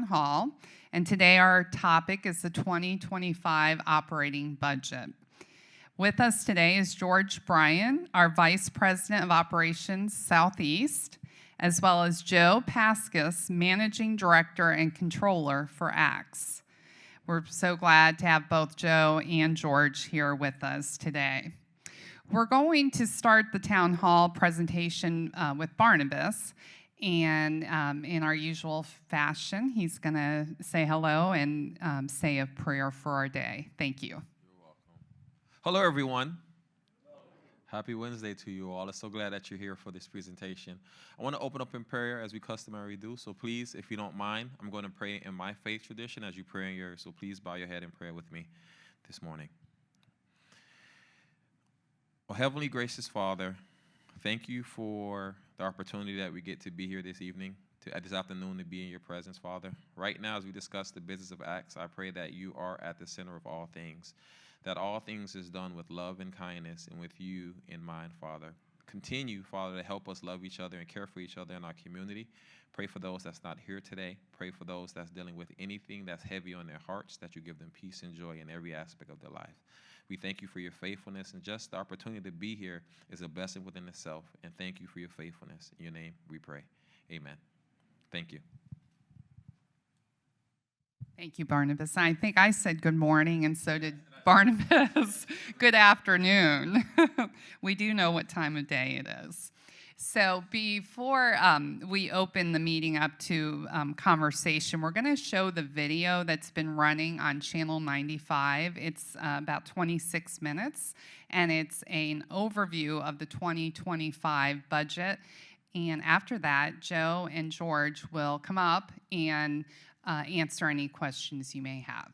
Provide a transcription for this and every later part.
Hall, and today our topic is the 2025 operating budget. With us today is Bryan, our Vice President of Operations Southeast, as well as Joe Paskus, Managing Director and Controller for ACTS. We're so glad to have both Joe and George here with us today. We're going to start the town hall presentation with Barnabas, and in our usual fashion, he's going to say hello and say a prayer for our day. Thank you. You're welcome. Hello, everyone. Happy Wednesday to you all. I'm so glad that you're here for this presentation. I want to open up in prayer as we customarily do, so please, if you don't mind, I'm going to pray in my faith tradition as you pray in yours, so please bow your head in prayer with me this morning. Oh, Heavenly Gracious Father, thank you for the opportunity that we get to be here this evening, this afternoon, to be in your presence, Father. Right now, as we discuss the business of ACTS, I pray that you are at the center of all things, that all things is done with love and kindness and with you in mind, Father. Continue, Father, to help us love each other and care for each other in our community. Pray for those that's not here today. Pray for those that's dealing with anything that's heavy on their hearts, that you give them peace and joy in every aspect of their life. We thank you for your faithfulness, and just the opportunity to be here is a blessing within itself, and thank you for your faithfulness. In your name we pray. Amen. Thank you. Thank you, Barnabas. I think I said good morning, and so did Barnabas. Good afternoon. We do know what time of day it is. So before we open the meeting up to conversation, we're going to show the video that's been running on Channel 95. It's about 26 minutes, and it's an overview of the 2025 budget. And after that, Joe and George will come up and answer any questions you may have.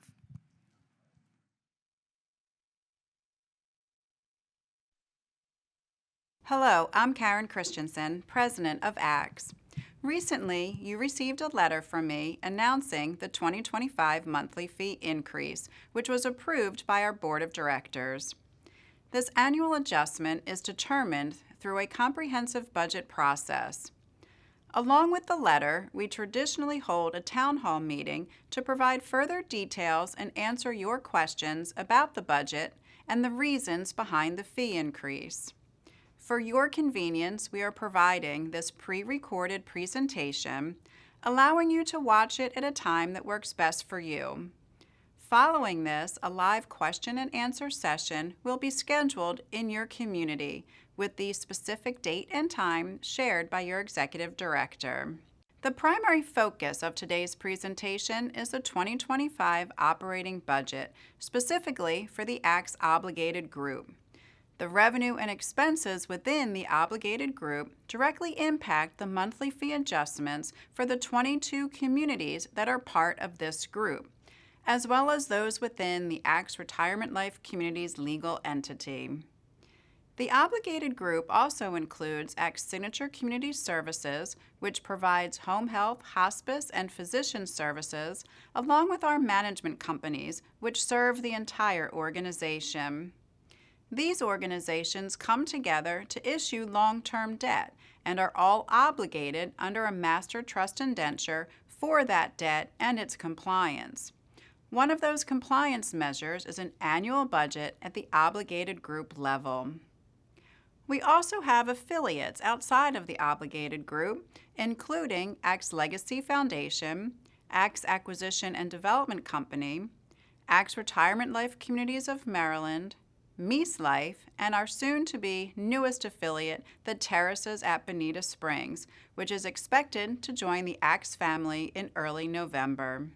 Hello, I'm Karen Christensen, President of ACTS. Recently, you received a letter from me announcing the 2025 monthly fee increase, which was approved by our Board of Directors. This annual adjustment is determined through a comprehensive budget process. Along with the letter, we traditionally hold a town hall meeting to provide further details and answer your questions about the budget and the reasons behind the fee increase. For your convenience, we are providing this pre-recorded presentation, allowing you to watch it at a time that works best for you. Following this, a live question and answer session will be scheduled in your community with the specific date and time shared by your executive director. The primary focus of today's presentation is the 2025 operating budget, specifically for the ACTS obligated group. The revenue and expenses within the obligated group directly impact the monthly fee adjustments for the 22 communities that are part of this group, as well as those within the ACTS Retirement Life Communities legal entity. The obligated group also includes ACTS Signature Community Services, which provides home health, hospice, and physician services, along with our management companies, which serve the entire organization. These organizations come together to issue long-term debt and are all obligated under a master trust indenture for that debt and its compliance. One of those compliance measures is an annual budget at the obligated group level. We also have affiliates outside of the obligated group, including ACTS Legacy Foundation, ACTS Acquisition and Development Company, ACTS Retirement Life Communities of Maryland, Meese Life, and our soon-to-be newest affiliate, the Terraces at Bonita Springs, which is expected to join the ACTS family in early November.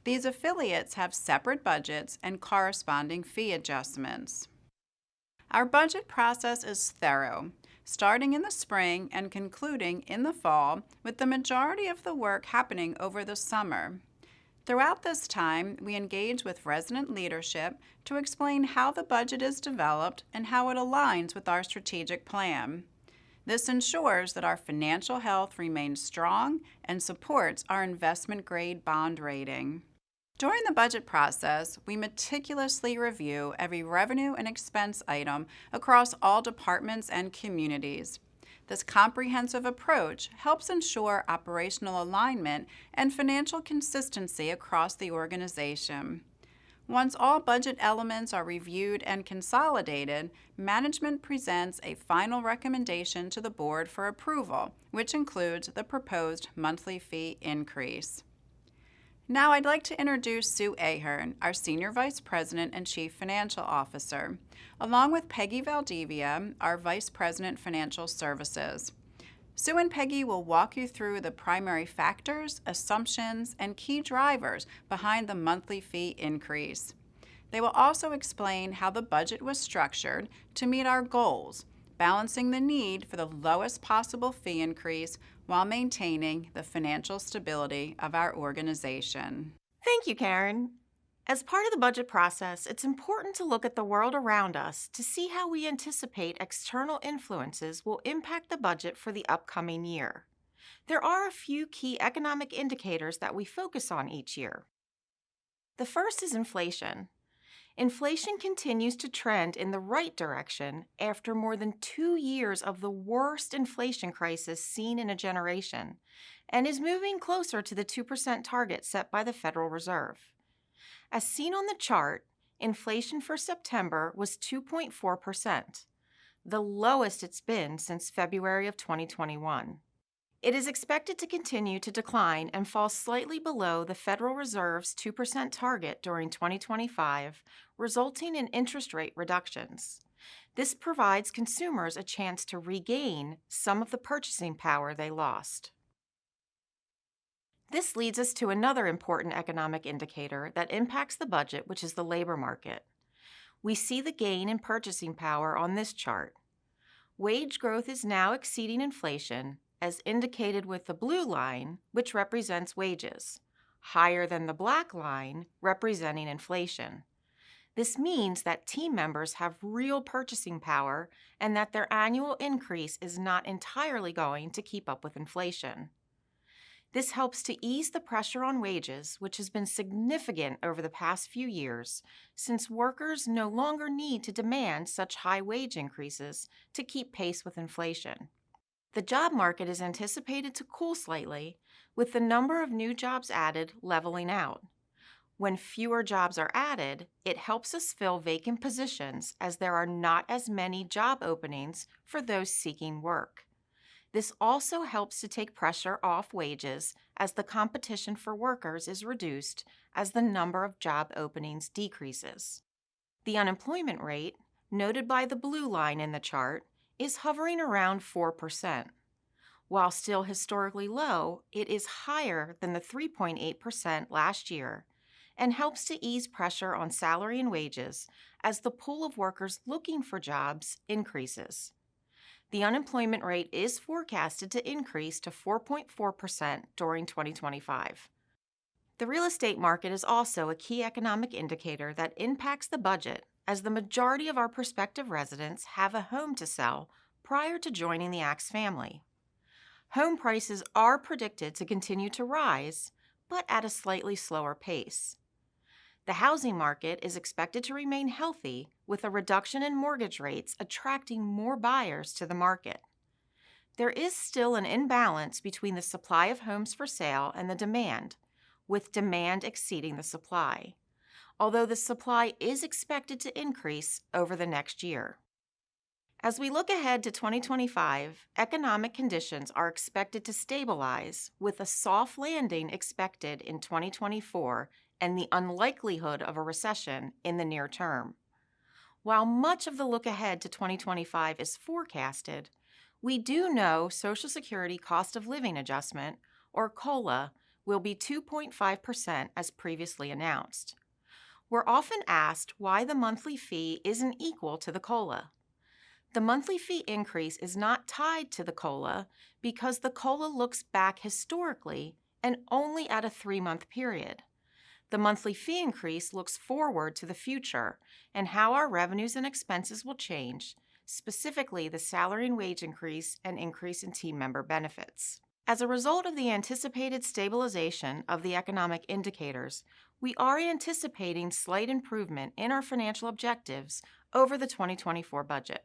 These affiliates have separate budgets and corresponding fee adjustments. Our budget process is thorough, starting in the spring and concluding in the fall, with the majority of the work happening over the summer. Throughout this time, we engage with resident leadership to explain how the budget is developed and how it aligns with our strategic plan. This ensures that our financial health remains strong and supports our investment-grade bond rating. During the budget process, we meticulously review every revenue and expense item across all departments and communities. This comprehensive approach helps ensure operational alignment and financial consistency across the organization. Once all budget elements are reviewed and consolidated, management presents a final recommendation to the board for approval, which includes the proposed monthly fee increase. Now I'd like to introduce Sue Ahern, our Senior Vice President and Chief Financial Officer, along with Peggy Valdivia, our Vice President Financial Services. Sue and Peggy will walk you through the primary factors, assumptions, and key drivers behind the monthly fee increase. They will also explain how the budget was structured to meet our goals, balancing the need for the lowest possible fee increase while maintaining the financial stability of our organization. Thank you, Karen. As part of the budget process, it's important to look at the world around us to see how we anticipate external influences will impact the budget for the upcoming year. There are a few key economic indicators that we focus on each year. The first is inflation. Inflation continues to trend in the right direction after more than 2 years of the worst inflation crisis seen in a generation, and is moving closer to the 2% target set by the Federal Reserve. As seen on the chart, inflation for September was 2.4%, the lowest it's been since February of 2021. It is expected to continue to decline and fall slightly below the Federal Reserve's 2% target during 2025, resulting in interest rate reductions. This provides consumers a chance to regain some of the purchasing power they lost. This leads us to another important economic indicator that impacts the budget, which is the labor market. We see the gain in purchasing power on this chart. Wage growth is now exceeding inflation, as indicated with the blue line, which represents wages, higher than the black line, representing inflation. This means that team members have real purchasing power and that their annual increase is not entirely going to keep up with inflation. This helps to ease the pressure on wages, which has been significant over the past few years, since workers no longer need to demand such high wage increases to keep pace with inflation. The job market is anticipated to cool slightly, with the number of new jobs added leveling out. When fewer jobs are added, it helps us fill vacant positions as there are not as many job openings for those seeking work. This also helps to take pressure off wages as the competition for workers is reduced as the number of job openings decreases. The unemployment rate, noted by the blue line in the chart, is hovering around 4%. While still historically low, it is higher than the 3.8% last year and helps to ease pressure on salary and wages as the pool of workers looking for jobs increases. The unemployment rate is forecasted to increase to 4.4% during 2025. The real estate market is also a key economic indicator that impacts the budget, as the majority of our prospective residents have a home to sell prior to joining the ACS family. Home prices are predicted to continue to rise, but at a slightly slower pace. The housing market is expected to remain healthy, with a reduction in mortgage rates attracting more buyers to the market. There is still an imbalance between the supply of homes for sale and the demand, with demand exceeding the supply, although the supply is expected to increase over the next year. As we look ahead to 2025, economic conditions are expected to stabilize, with a soft landing expected in 2024 and the unlikelihood of a recession in the near term. While much of the look ahead to 2025 is forecasted, we do know Social Security Cost of Living Adjustment, or COLA, will be 2.5% as previously announced. We're often asked why the monthly fee isn't equal to the COLA. The monthly fee increase is not tied to the COLA because the COLA looks back historically and only at a 3-month period. The monthly fee increase looks forward to the future and how our revenues and expenses will change, specifically the salary and wage increase and increase in team member benefits. As a result of the anticipated stabilization of the economic indicators, we are anticipating slight improvement in our financial objectives over the 2024 budget.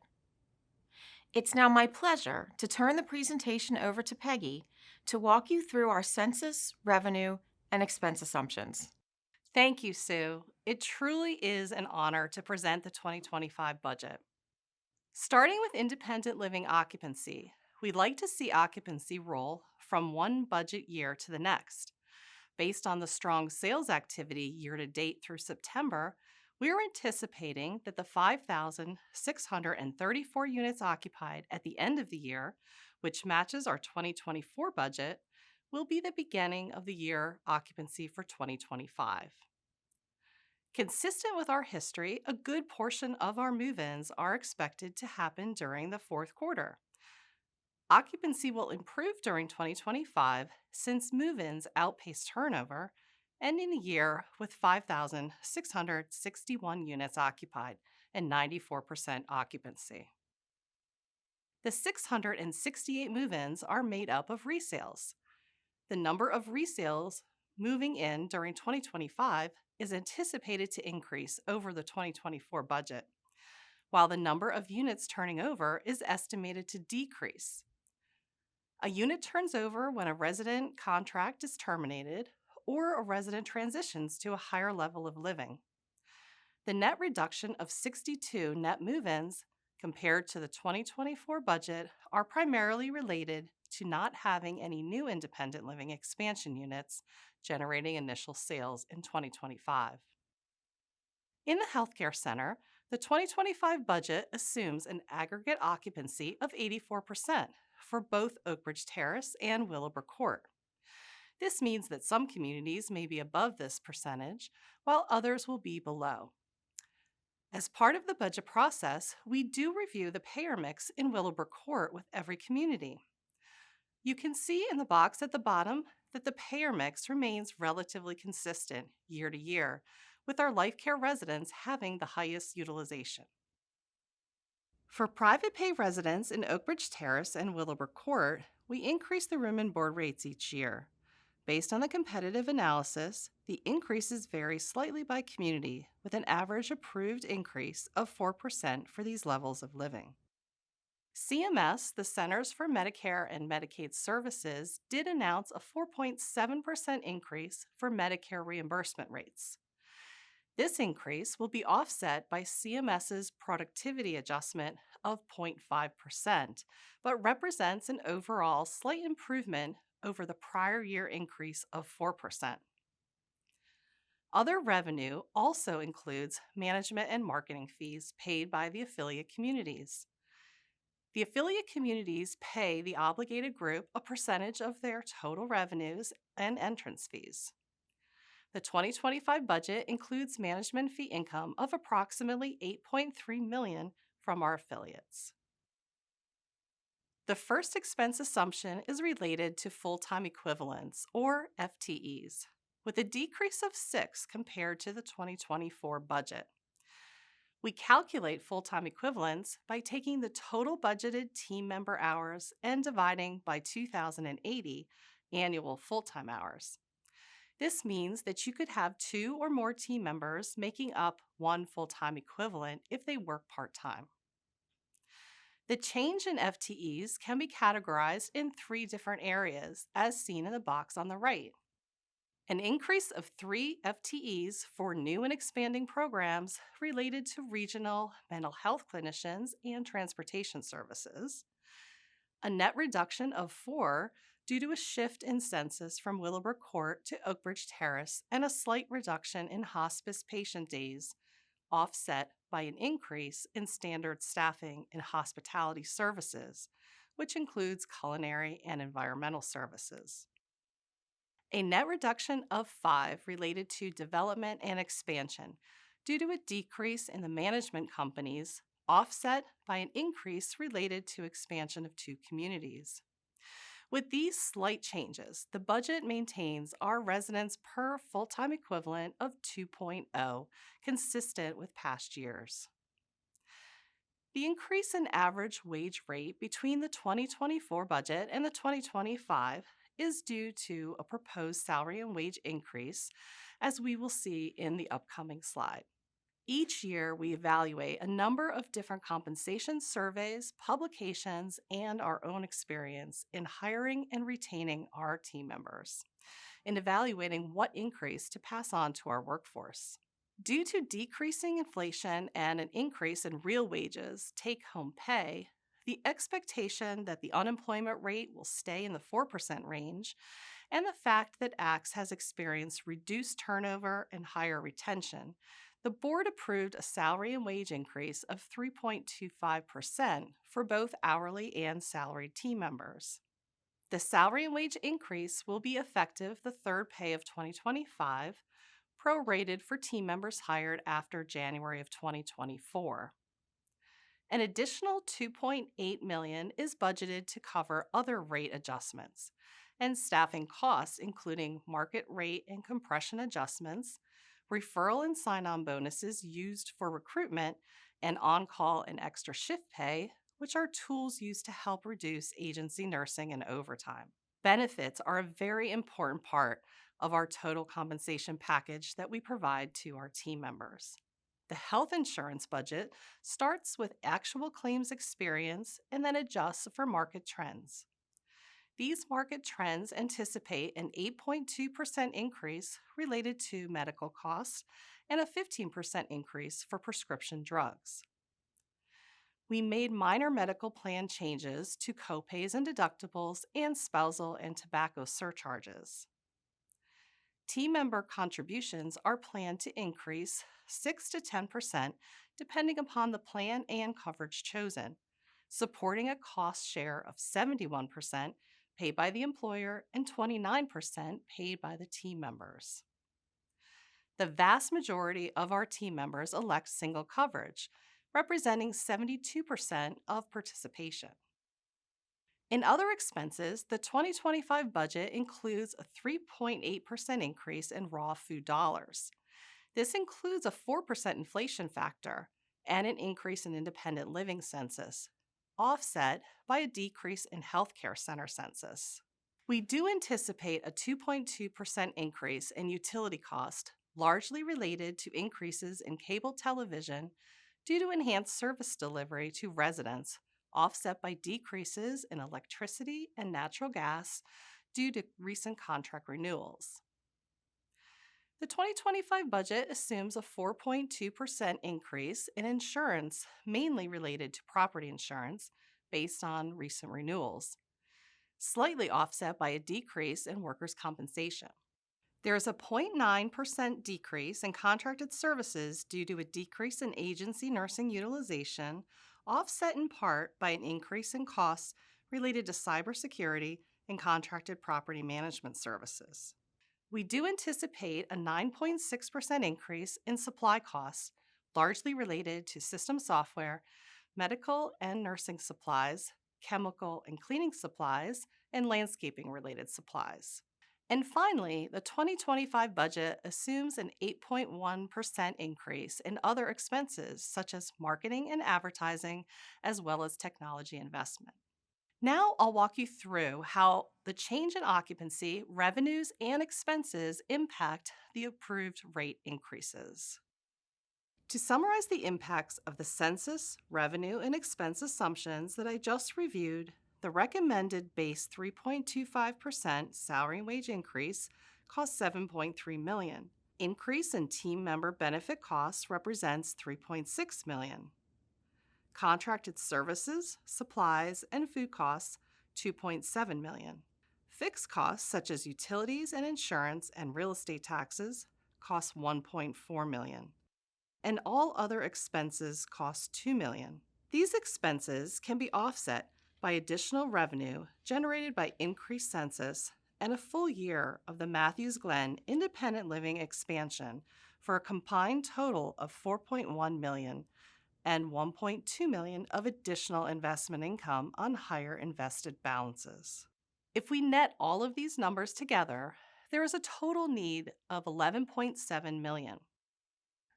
It's now my pleasure to turn the presentation over to Peggy to walk you through our census, revenue, and expense assumptions. Thank you, Sue. It truly is an honor to present the 2025 budget. Starting with independent living occupancy, we'd like to see occupancy roll from one budget year to the next. Based on the strong sales activity year to date through September, we are anticipating that the 5,634 units occupied at the end of the year, which matches our 2024 budget, will be the beginning of the year occupancy for 2025. Consistent with our history, a good portion of our move-ins are expected to happen during the fourth quarter. Occupancy will improve during 2025 since move-ins outpace turnover, ending the year with 5,661 units occupied and 94% occupancy. The 668 move-ins are made up of resales. The number of resales moving in during 2025 is anticipated to increase over the 2024 budget, while the number of units turning over is estimated to decrease. A unit turns over when a resident contract is terminated or a resident transitions to a higher level of living. The net reduction of 62 net move-ins compared to the 2024 budget are primarily related to not having any new independent living expansion units generating initial sales in 2025. In the healthcare center, the 2025 budget assumes an aggregate occupancy of 84% for both Oakbridge Terrace and Willowbrook Court. This means that some communities may be above this percentage, while others will be below. As part of the budget process, we do review the payer mix in Willowbrook Court with every community. You can see in the box at the bottom that the payer mix remains relatively consistent year to year, with our life care residents having the highest utilization. For private pay residents in Oakbridge Terrace and Willowbrook Court, we increase the room and board rates each year. Based on the competitive analysis, the increases vary slightly by community, with an average approved increase of 4% for these levels of living. CMS, the Centers for Medicare and Medicaid Services, did announce a 4.7% increase for Medicare reimbursement rates. This increase will be offset by CMS's productivity adjustment of 0.5%, but represents an overall slight improvement over the prior year increase of 4%. Other revenue also includes management and marketing fees paid by the affiliate communities. The affiliate communities pay the obligated group a percentage of their total revenues and entrance fees. The 2025 budget includes management fee income of approximately $8.3 million from our affiliates. The first expense assumption is related to full-time equivalents, or FTEs, with a decrease of 6 compared to the 2024 budget. We calculate full-time equivalents by taking the total budgeted team member hours and dividing by 2,080 annual full-time hours. This means that you could have 2 or more team members making up 1 full-time equivalent if they work part-time. The change in FTEs can be categorized in 3 different areas, as seen in the box on the right. An increase of 3 FTEs for new and expanding programs related to regional mental health clinicians and transportation services. A net reduction of 4 due to a shift in census from Willowbrook Court to Oakbridge Terrace and a slight reduction in hospice patient days, offset by an increase in standard staffing in hospitality services, which includes culinary and environmental services. A net reduction of 5 related to development and expansion due to a decrease in the management companies, offset by an increase related to expansion of 2 communities. With these slight changes, the budget maintains our residents per full-time equivalent of 2.0, consistent with past years. The increase in average wage rate between the 2024 budget and the 2025 is due to a proposed salary and wage increase, as we will see in the upcoming slide. Each year, we evaluate a number of different compensation surveys, publications, and our own experience in hiring and retaining our team members, and evaluating what increase to pass on to our workforce. Due to decreasing inflation and an increase in real wages, take home pay, the expectation that the unemployment rate will stay in the 4% range, and the fact that ACTS has experienced reduced turnover and higher retention, the board approved a salary and wage increase of 3.25% for both hourly and salaried team members. The salary and wage increase will be effective the third pay of 2025, prorated for team members hired after January of 2024. An additional $2.8 million is budgeted to cover other rate adjustments and staffing costs, including market rate and compression adjustments, referral and sign-on bonuses used for recruitment, and on-call and extra shift pay, which are tools used to help reduce agency nursing and overtime. Benefits are a very important part of our total compensation package that we provide to our team members. The health insurance budget starts with actual claims experience and then adjusts for market trends. These market trends anticipate an 8.2% increase related to medical costs and a 15% increase for prescription drugs. We made minor medical plan changes to copays and deductibles and spousal and tobacco surcharges. Team member contributions are planned to increase 6 to 10% depending upon the plan and coverage chosen, supporting a cost share of 71% paid by the employer and 29% paid by the team members. The vast majority of our team members elect single coverage, representing 72% of participation. In other expenses, the 2025 budget includes a 3.8% increase in raw food dollars. This includes a 4% inflation factor and an increase in independent living census, offset by a decrease in healthcare center census. We do anticipate a 2.2% increase in utility cost, largely related to increases in cable television due to enhanced service delivery to residents, offset by decreases in electricity and natural gas due to recent contract renewals. The 2025 budget assumes a 4.2% increase in insurance, mainly related to property insurance, based on recent renewals, slightly offset by a decrease in workers' compensation. There is a 0.9% decrease in contracted services due to a decrease in agency nursing utilization, offset in part by an increase in costs related to cybersecurity and contracted property management services. We do anticipate a 9.6% increase in supply costs, largely related to system software, medical and nursing supplies, chemical and cleaning supplies, and landscaping-related supplies. And finally, the 2025 budget assumes an 8.1% increase in other expenses, such as marketing and advertising, as well as technology investment. Now I'll walk you through how the change in occupancy, revenues, and expenses impact the approved rate increases. To summarize the impacts of the census, revenue, and expense assumptions that I just reviewed, the recommended base 3.25% salary and wage increase costs $7.3 million. Increase in team member benefit costs represents $3.6 million. Contracted services, supplies, and food costs, $2.7 million. Fixed costs such as utilities and insurance and real estate taxes cost $1.4 million. And all other expenses cost $2 million. These expenses can be offset by additional revenue generated by increased census and a full year of the Matthews Glen independent living expansion for a combined total of $4.1 million and $1.2 million of additional investment income on higher invested balances. If we net all of these numbers together, there is a total need of $11.7 million.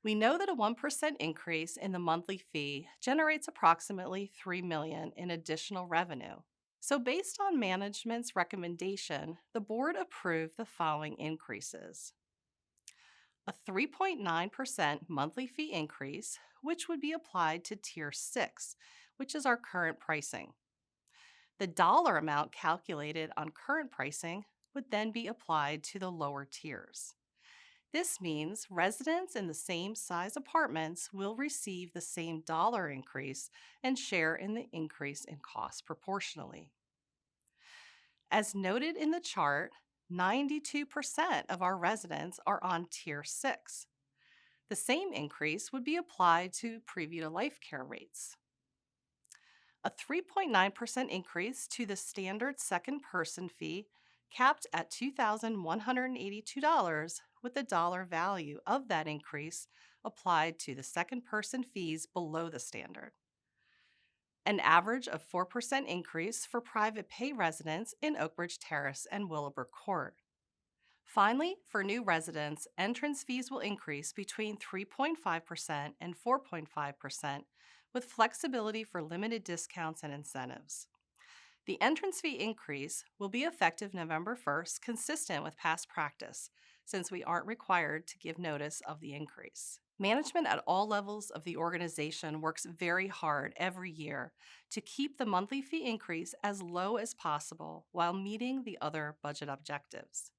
We know that a 1% increase in the monthly fee generates approximately $3 million in additional revenue. So based on management's recommendation, the board approved the following increases. a 3.9% monthly fee increase, which would be applied to Tier 6, which is our current pricing. The dollar amount calculated on current pricing would then be applied to the lower tiers. This means residents in the same size apartments will receive the same dollar increase and share in the increase in cost proportionally. As noted in the chart, 92% of our residents are on Tier 6. The same increase would be applied to Preview Life Care rates. A 3.9% increase to the standard second person fee, capped at $2,182, with the dollar value of that increase applied to the second person fees below the standard. An average of 4% increase for private pay residents in Oakbridge Terrace and Willowbrook Court. Finally, for new residents, entrance fees will increase between 3.5% and 4.5%, with flexibility for limited discounts and incentives. The entrance fee increase will be effective November 1st, consistent with past practice, since we aren't required to give notice of the increase. Management at all levels of the organization works very hard every year to keep the monthly fee increase as low as possible while meeting the other budget objectives.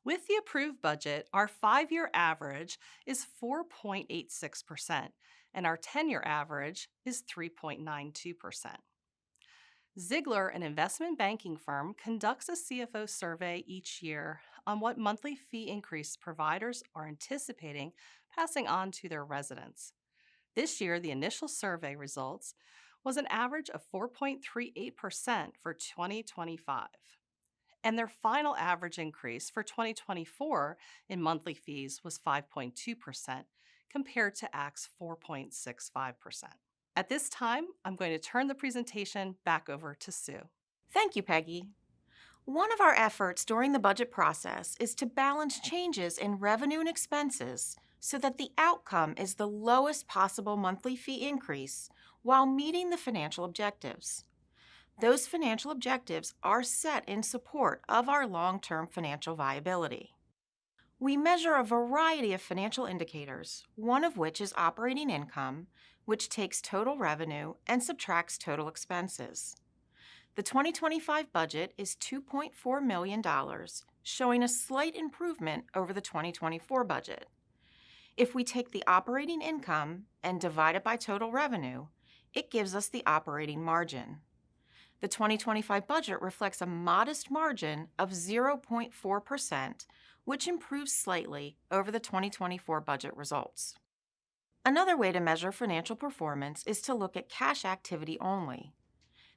With the approved budget, our 5-year average is 4.86%, and our 10-year average is 3.92%. Ziegler, an investment banking firm, conducts a CFO survey each year on what monthly fee increase providers are anticipating passing on to their residents. This year, the initial survey results was an average of 4.38% for 2025. And their final average increase for 2024 in monthly fees was 5.2%, compared to ACT's 4.65%. At this time, I'm going to turn the presentation back over to Sue. Thank you, Peggy. One of our efforts during the budget process is to balance changes in revenue and expenses so that the outcome is the lowest possible monthly fee increase while meeting the financial objectives. Those financial objectives are set in support of our long-term financial viability. We measure a variety of financial indicators, one of which is operating income, which takes total revenue and subtracts total expenses. The 2025 budget is $2.4 million, showing a slight improvement over the 2024 budget. If we take the operating income and divide it by total revenue, it gives us the operating margin. The 2025 budget reflects a modest margin of 0.4%, which improves slightly over the 2024 budget results. Another way to measure financial performance is to look at cash activity only.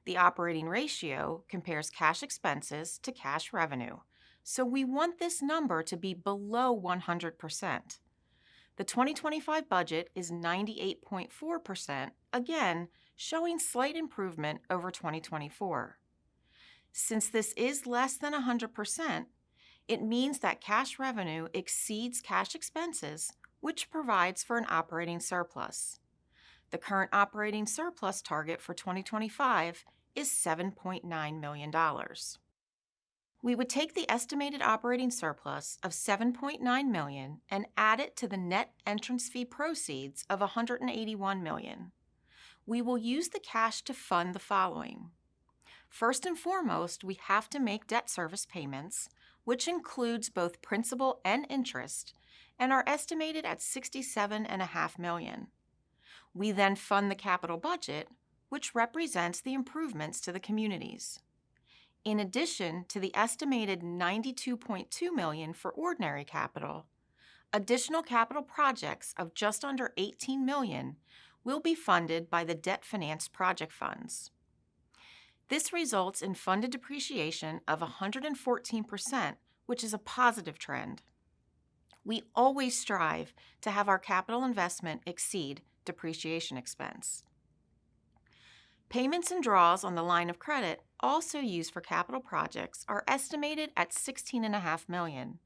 The operating ratio compares cash expenses to cash revenue, so we want this number to be below 100%. The 2025 budget is 98.4%, again, showing slight improvement over 2024. Since this is less than 100%, it means that cash revenue exceeds cash expenses, which provides for an operating surplus. The current operating surplus target for 2025 is $7.9 million. We would take the estimated operating surplus of $7.9 million and add it to the net entrance fee proceeds of $181 million. We will use the cash to fund the following. First and foremost, we have to make debt service payments, which includes both principal and interest, and are estimated at $67.5 million. We then fund the capital budget, which represents the improvements to the communities. In addition to the estimated $92.2 million for ordinary capital, additional capital projects of just under $18 million will be funded by the debt finance project funds. This results in funded depreciation of 114%, which is a positive trend. We always strive to have our capital investment exceed depreciation expense. Payments and draws on the line of credit, also used for capital projects, are estimated at $16.5 million.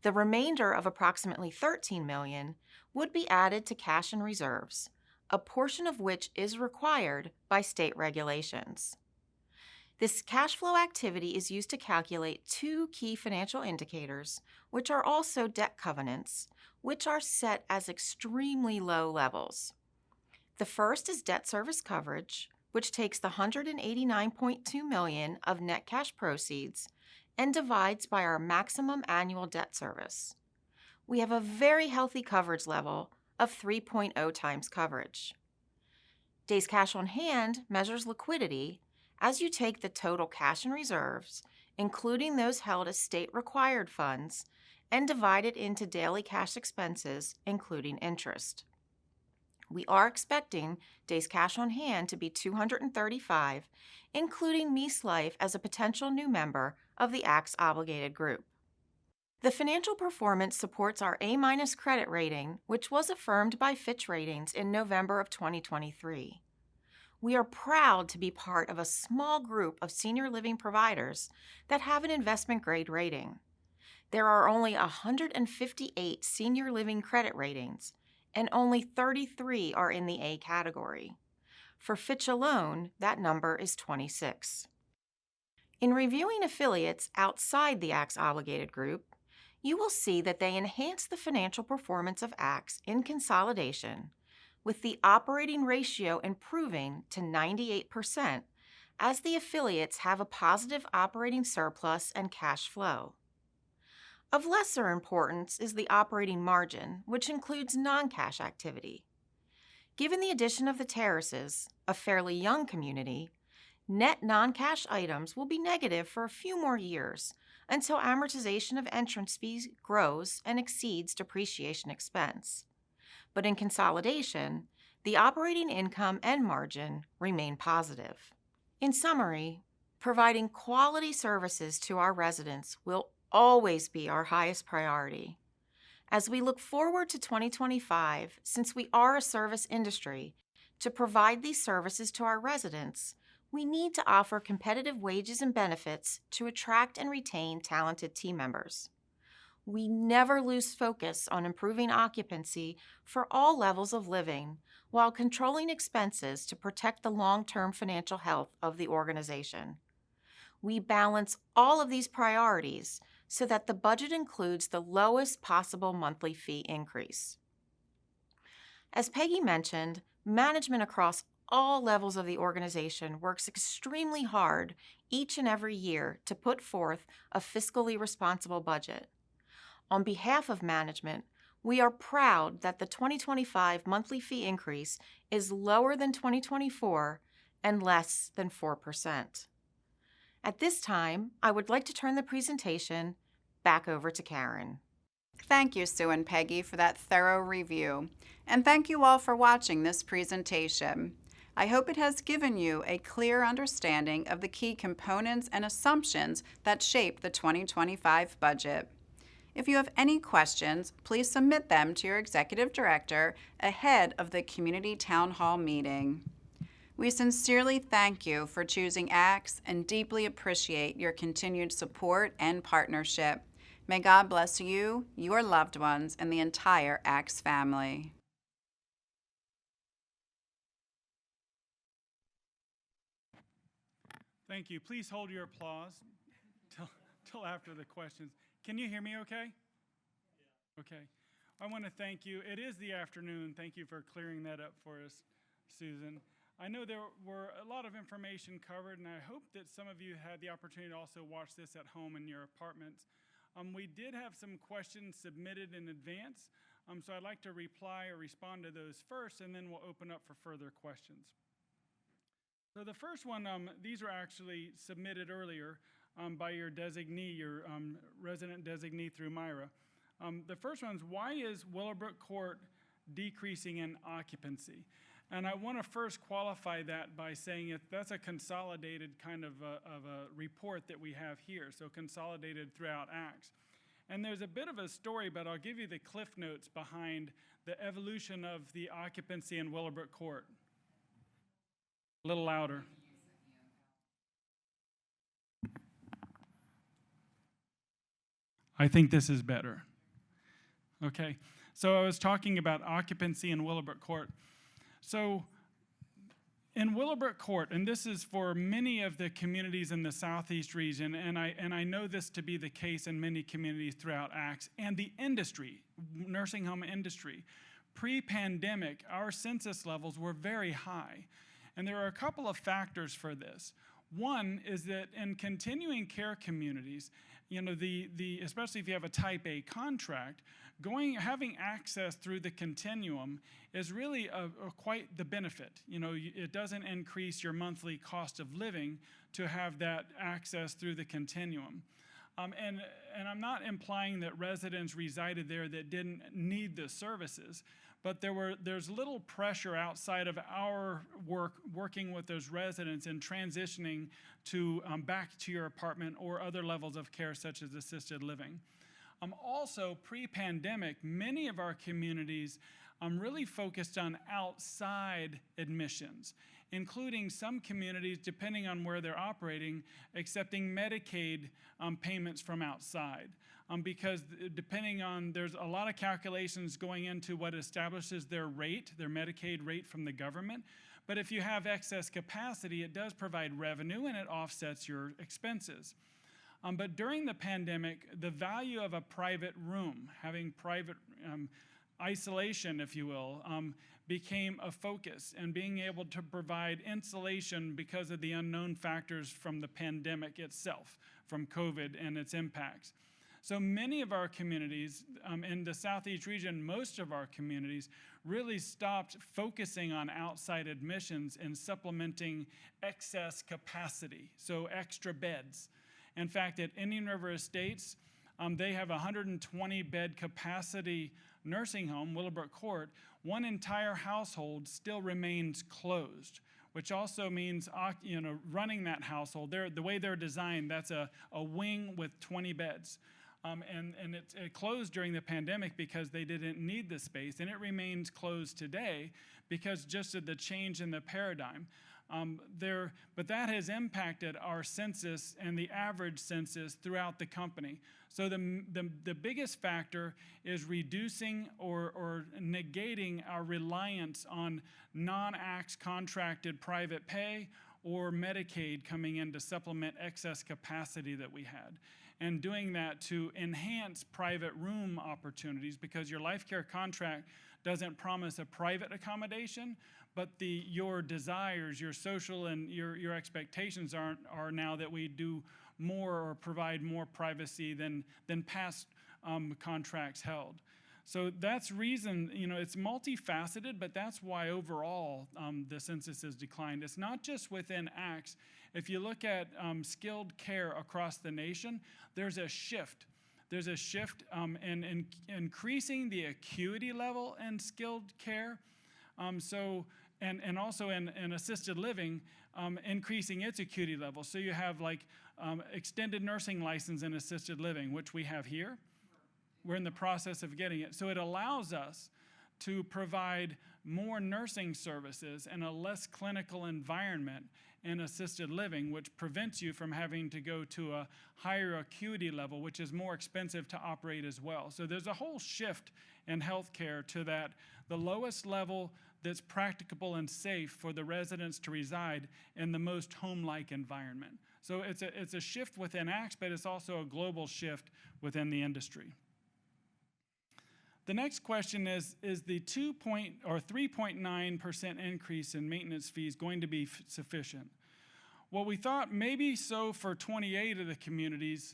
The remainder of approximately $13 million would be added to cash and reserves, a portion of which is required by state regulations. This cash flow activity is used to calculate two key financial indicators, which are also debt covenants, which are set as extremely low levels. The first is debt service coverage, which takes the $189.2 million of net cash proceeds and divides by our maximum annual debt service. We have a very healthy coverage level of 3.0 times coverage. Days cash on hand measures liquidity as you take the total cash and reserves, including those held as state-required funds, and divide it into daily cash expenses, including interest. We are expecting days cash on hand to be 235, including Meese Life as a potential new member of the ACTS obligated group. The financial performance supports our A- credit rating, which was affirmed by Fitch Ratings in November of 2023. We are proud to be part of a small group of senior living providers that have an investment grade rating. There are only 158 senior living credit ratings, and only 33 are in the A category. For Fitch alone, that number is 26. In reviewing affiliates outside the ACTS obligated group, you will see that they enhance the financial performance of ACTS in consolidation, with the operating ratio improving to 98% as the affiliates have a positive operating surplus and cash flow. Of lesser importance is the operating margin, which includes non-cash activity. Given the addition of the terraces, a fairly young community, net non-cash items will be negative for a few more years until amortization of entrance fees grows and exceeds depreciation expense. But in consolidation, the operating income and margin remain positive. In summary, providing quality services to our residents will always be our highest priority. As we look forward to 2025, since we are a service industry, to provide these services to our residents, we need to offer competitive wages and benefits to attract and retain talented team members. We never lose focus on improving occupancy for all levels of living while controlling expenses to protect the long-term financial health of the organization. We balance all of these priorities so that the budget includes the lowest possible monthly fee increase. As Peggy mentioned, management across all levels of the organization works extremely hard each and every year to put forth a fiscally responsible budget. On behalf of management, we are proud that the 2025 monthly fee increase is lower than 2024 and less than 4%. At this time, I would like to turn the presentation back over to Karen. Thank you, Sue and Peggy, for that thorough review. And thank you all for watching this presentation. I hope it has given you a clear understanding of the key components and assumptions that shape the 2025 budget. If you have any questions, please submit them to your executive director ahead of the community town hall meeting. We sincerely thank you for choosing ACTS and deeply appreciate your continued support and partnership. May God bless you, your loved ones, and the entire ACTS family. Thank you. Please hold your applause till after the questions. Can you hear me okay? Okay. I want to thank you. It is the afternoon. Thank you for clearing that up for us, Susan. I know there were a lot of information covered, and I hope that some of you had the opportunity to also watch this at home in your apartments. We did have some questions submitted in advance, so I'd like to reply or respond to those first, and then we'll open up for further questions. So the first one, these were actually submitted earlier by your designee, your resident designee through Myra. The first one is, why is Willowbrook Court decreasing in occupancy? And I want to first qualify that by saying that's a consolidated kind of a report that we have here, so consolidated throughout ACTS. And there's a bit of a story, but I'll give you the cliff notes behind the evolution of the occupancy in Willowbrook Court. A little louder. I think this is better. Okay, so I was talking about occupancy in Willowbrook Court. So In Willowbrook Court, and this is for many of the communities in the Southeast region, and I know this to be the case in many communities throughout ACTS, and the industry, nursing home industry. Pre-pandemic, our census levels were very high, and there are a couple of factors for this. One is that in continuing care communities, you know, especially if you have a type A contract, having access through the continuum is really quite the benefit. You know, it doesn't increase your monthly cost of living to have that access through the continuum. And I'm not implying that residents resided there that didn't need the services, but there's little pressure outside of our working with those residents and transitioning to back to your apartment or other levels of care such as assisted living. Also, pre-pandemic, many of our communities really focused on outside admissions, including some communities, depending on where they're operating, accepting Medicaid payments from outside. Because depending on, there's a lot of calculations going into what establishes their rate, their Medicaid rate from the government. But if you have excess capacity, it does provide revenue and it offsets your expenses. But during the pandemic, the value of a private room, having private isolation, if you will, became a focus, and being able to provide insulation because of the unknown factors from the pandemic itself, from COVID and its impacts. So many of our communities in the Southeast region, most of our communities really stopped focusing on outside admissions and supplementing excess capacity, so extra beds. In fact, at Indian River Estates, they have a 120-bed capacity nursing home, Willowbrook Court. One entire household still remains closed, which also means running that household. The way they're designed, that's a wing with 20 beds. And it closed during the pandemic because they didn't need the space, and it remains closed today because just of the change in the paradigm. But that has impacted our census and the average census throughout the company. So the biggest factor is reducing or negating our reliance on non-ACTS contracted private pay or Medicaid coming in to supplement excess capacity that we had. And doing that to enhance private room opportunities, because your life care contract doesn't promise a private accommodation, but your desires, your social and your expectations are now that we do more or provide more privacy than past contracts held. So that's reason, it's multifaceted, but that's why overall the census has declined. It's not just within ACTS. If you look at skilled care across the nation, there's a shift. There's a shift in increasing the acuity level in skilled care. And also in assisted living, increasing its acuity level. So you have like extended nursing license in assisted living, which we have here. We're in the process of getting it. So it allows us to provide more nursing services in a less clinical environment in assisted living, which prevents you from having to go to a higher acuity level, which is more expensive to operate as well. So there's a whole shift in healthcare to the lowest level that's practicable and safe for the residents to reside in the most home-like environment. So it's a shift within ACTS, but it's also a global shift within the industry. The next question is the 3.9% increase in maintenance fees going to be sufficient? Well, we thought maybe so for 28 of the communities,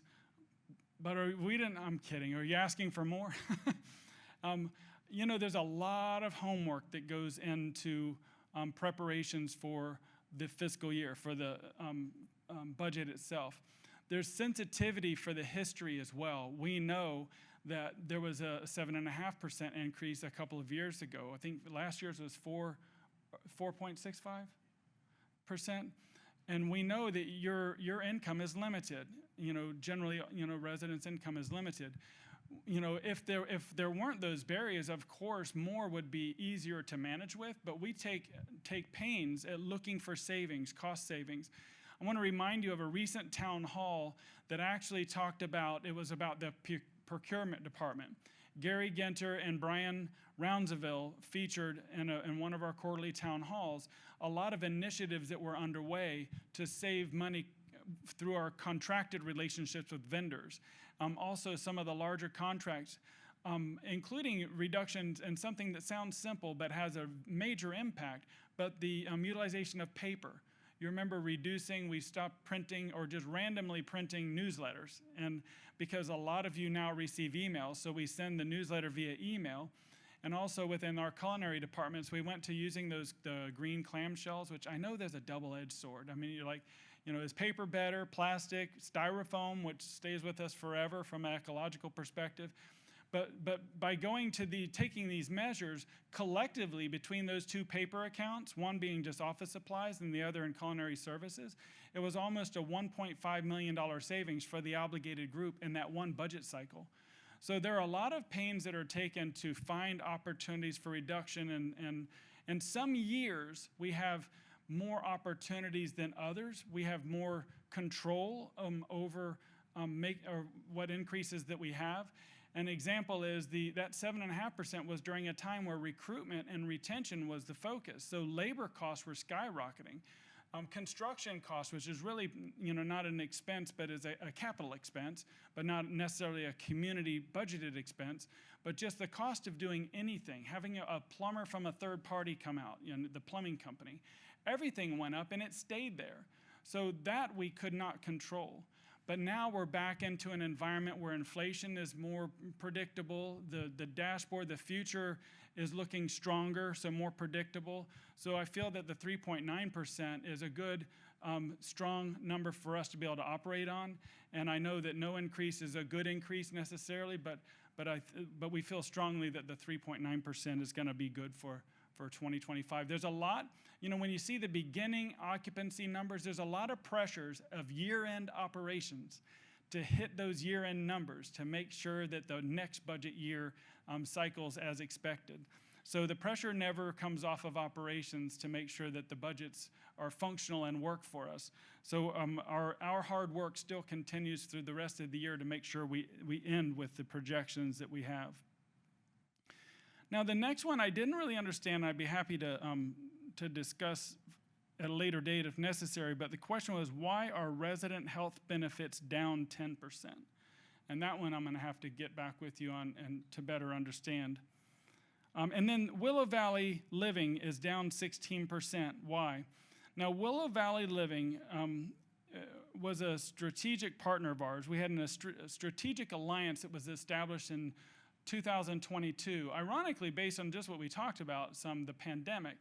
but I'm kidding. Are you asking for more? There's a lot of homework that goes into preparations for the fiscal year, for the budget itself. There's sensitivity for the history as well. We know that there was a 7.5% increase a couple of years ago. I think last year's was 4.65%. And we know that your income is limited. Generally, residents' income is limited. If there weren't those barriers, of course, more would be easier to manage with, but we take pains at looking for savings, cost savings. I want to remind you of a recent town hall that actually talked about, it was about the procurement department. Gary Genter and Bryan Rounsaville featured in one of our quarterly town halls a lot of initiatives that were underway to save money through our contracted relationships with vendors. Also, some of the larger contracts, including reductions in something that sounds simple but has a major impact, but the utilization of paper. You remember we stopped printing or just randomly printing newsletters. And because a lot of you now receive emails, so we send the newsletter via email. And also within our culinary departments, we went to using the green clamshells, which I know there's a double-edged sword. I mean, you're like, is paper better, plastic, styrofoam, which stays with us forever from an ecological perspective. But by taking these measures collectively between those two paper accounts, one being just office supplies and the other in culinary services, it was almost a $1.5 million savings for the obligated group in that one budget cycle. So there are a lot of pains that are taken to find opportunities for reduction, and some years we have more opportunities than others. We have more control over what increases that we have. An example is that 7.5% was during a time where recruitment and retention was the focus. So labor costs were skyrocketing. Construction costs, which is really not an expense, but is a capital expense, but not necessarily a community budgeted expense, but just the cost of doing anything, having a plumber from a third party come out, the plumbing company. Everything went up and it stayed there. So that we could not control. But now we're back into an environment where inflation is more predictable. The dashboard, the future is looking stronger, so more predictable. So I feel that the 3.9% is a good, strong number for us to be able to operate on. And I know that no increase is a good increase necessarily, but we feel strongly that the 3.9% is going to be good for 2025. There's a lot, when you see the beginning occupancy numbers, there's a lot of pressures of year-end operations to hit those year-end numbers to make sure that the next budget year cycles as expected. So the pressure never comes off of operations to make sure that the budgets are functional and work for us. So our hard work still continues through the rest of the year to make sure we end with the projections that we have. Now, the next one I didn't really understand. I'd be happy to discuss at a later date if necessary, but the question was, why are resident health benefits down 10%? And that one I'm going to have to get back with you on and to better understand. And then Willow Valley Living is down 16%. Why? Now, Willow Valley Living was a strategic partner of ours. We had a strategic alliance that was established in 2022, ironically based on just what we talked about, the pandemic.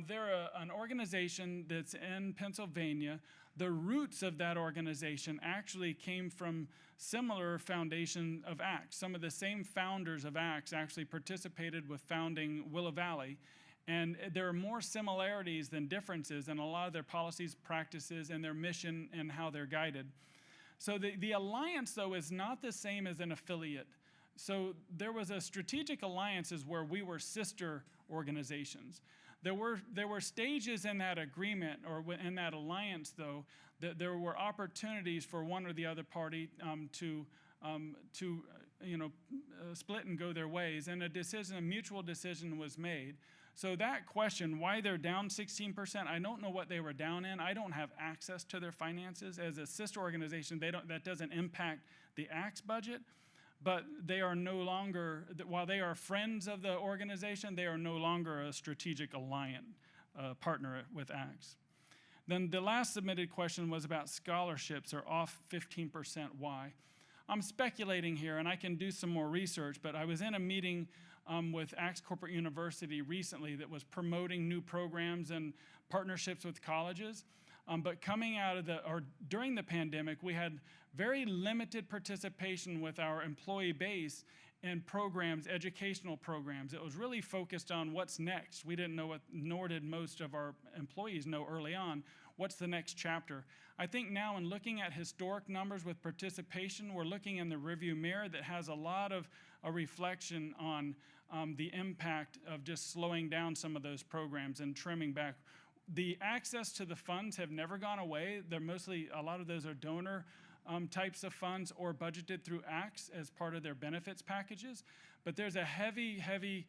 They're an organization that's in Pennsylvania. The roots of that organization actually came from similar foundation of ACTS. Some of the same founders of ACTS actually participated with founding Willow Valley. And there are more similarities than differences in a lot of their policies, practices, and their mission and how they're guided. So the alliance, though, is not the same as an affiliate. So there was a strategic alliances where we were sister organizations. There were stages in that agreement or in that alliance, though, that there were opportunities for one or the other party to split and go their ways, and a mutual decision was made. So that question, why they're down 16%, I don't know what they were down in. I don't have access to their finances. As a sister organization, that doesn't impact the ACTS budget. But they are no longer, while they are friends of the organization, they are no longer a strategic alliance partner with ACTS. Then the last submitted question was about scholarships are off 15%. Why? I'm speculating here, and I can do some more research, but I was in a meeting with ACTS Corporate University recently that was promoting new programs and partnerships with colleges. But coming out of during the pandemic, we had very limited participation with our employee base in programs, educational programs. It was really focused on what's next. We didn't know what, nor did most of our employees know early on, what's the next chapter. I think now in looking at historic numbers with participation, we're looking in the rearview mirror that has a lot of a reflection on the impact of just slowing down some of those programs and trimming back. The access to the funds have never gone away. They're mostly, a lot of those are donor types of funds or budgeted through ACTS as part of their benefits packages. But there's a heavy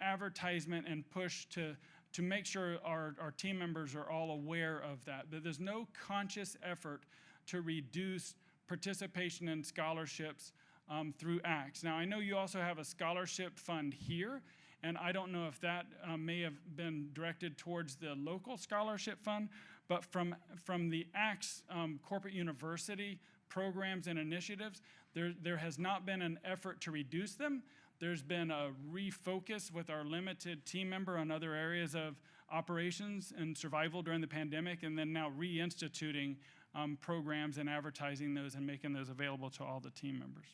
advertisement and push to make sure our team members are all aware of that. But there's no conscious effort to reduce participation in scholarships through ACTS. Now, I know you also have a scholarship fund here, and I don't know if that may have been directed towards the local scholarship fund, but from the ACTS corporate university programs and initiatives, there has not been an effort to reduce them. There's been a refocus with our limited team member on other areas of operations and survival during the pandemic, and then now reinstituting programs and advertising those and making those available to all the team members.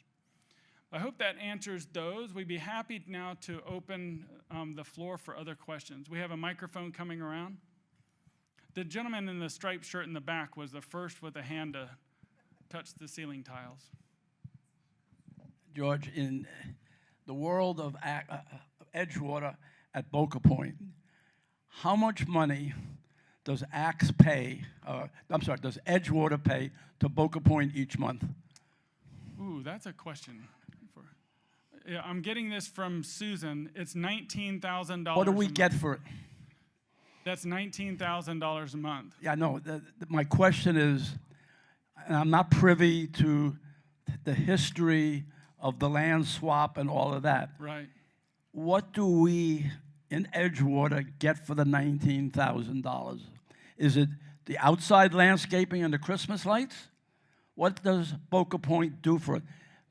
I hope that answers those. We'd be happy now to open the floor for other questions. We have a microphone coming around. The gentleman in the striped shirt in the back was the first with a hand to touch the ceiling tiles. George, in the world of Edgewater at Boca Point, how much money does does Edgewater pay to Boca Point each month? Ooh, that's a question. Yeah, I'm getting this from Susan. It's $19,000. What do we get for it? That's $19,000 a month. Yeah, no, my question is, and I'm not privy to the history of the land swap and all of that. Right. What do we in Edgewater get for the $19,000? Is it the outside landscaping and the Christmas lights? What does Boca Point do for it?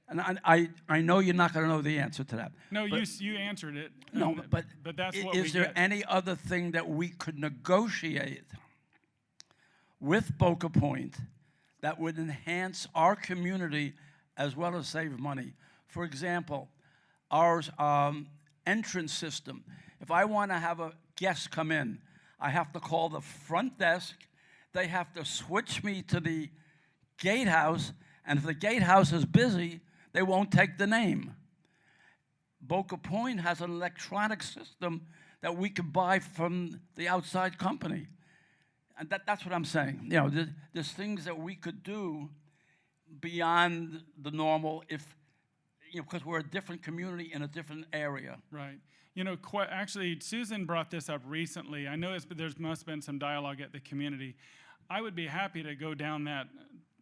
And I know you're not going to know the answer to that. No, you answered it. No, but that's what we is there get. any other thing that we could negotiate with Boca Point that would enhance our community as well as save money? For example, our entrance system. If I want to have a guest come in, I have to call the front desk. They have to switch me to the gatehouse, and if the gatehouse is busy, they won't take the name. Boca Point has an electronic system that we could buy from the outside company. And that's what I'm saying. You know, there's things that we could do beyond the normal because we're a different community in a different area. Right. You know, actually, Susan brought this up recently. I know there must have been some dialogue at the community. I would be happy to go down that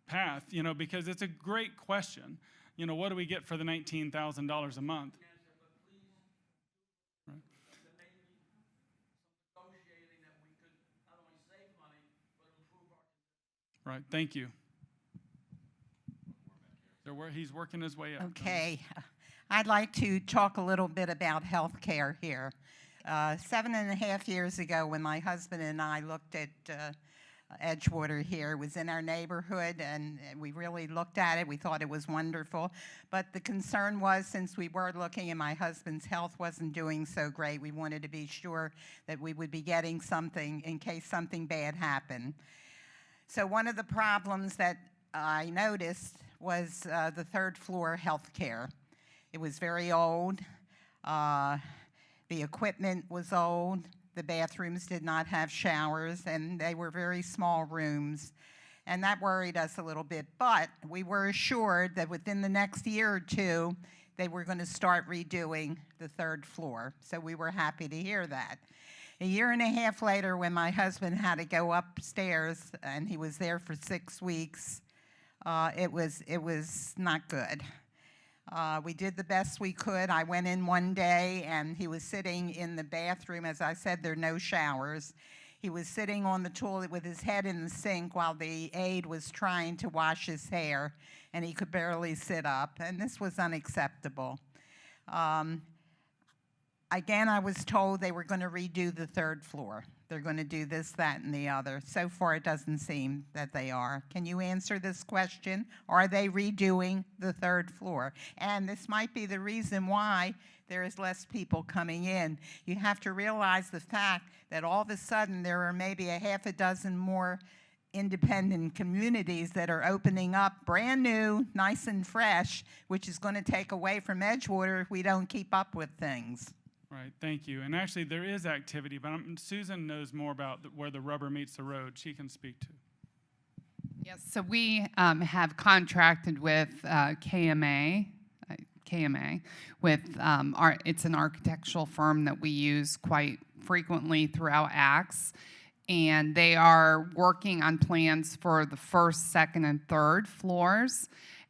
path, because it's a great question. What do we get for the $19,000 a month? Right. Right, thank you. He's working his way up. Okay, I'd like to talk a little bit about health care here. 7.5 years ago, when my husband and I looked at Edgewater here, it was in our neighborhood, and we really looked at it. We thought it was wonderful. But the concern was, since we were looking and my husband's health wasn't doing so great, we wanted to be sure that we would be getting something in case something bad happened. So one of the problems that I noticed was the third floor health care. It was very old. The equipment was old. The bathrooms did not have showers, and they were very small rooms. And that worried us a little bit. But we were assured that within the next year or two, they were going to start redoing the third floor. So we were happy to hear that. A year and a half later, when my husband had to go upstairs, and he was there for 6 weeks, it was not good. We did the best we could. I went in one day, and he was sitting in the bathroom. As I said, there are no showers. He was sitting on the toilet with his head in the sink while the aide was trying to wash his hair, and he could barely sit up, and this was unacceptable. Again, I was told they were going to redo the third floor. They're going to do this, that, and the other. So far, it doesn't seem that they are. Can you answer this question? Are they redoing the third floor? And this might be the reason why there is less people coming in. You have to realize the fact that all of a sudden there are maybe a half a dozen more independent communities that are opening up brand new, nice and fresh, which is going to take away from Edgewater if we don't keep up with things. Right, thank you. And actually, there is activity, but Susan knows more about where the rubber meets the road. She can speak to. Yes, so we have contracted with KMA with it's an architectural firm that we use quite frequently throughout ACTS, and they are working on plans for the first, second, and third floors.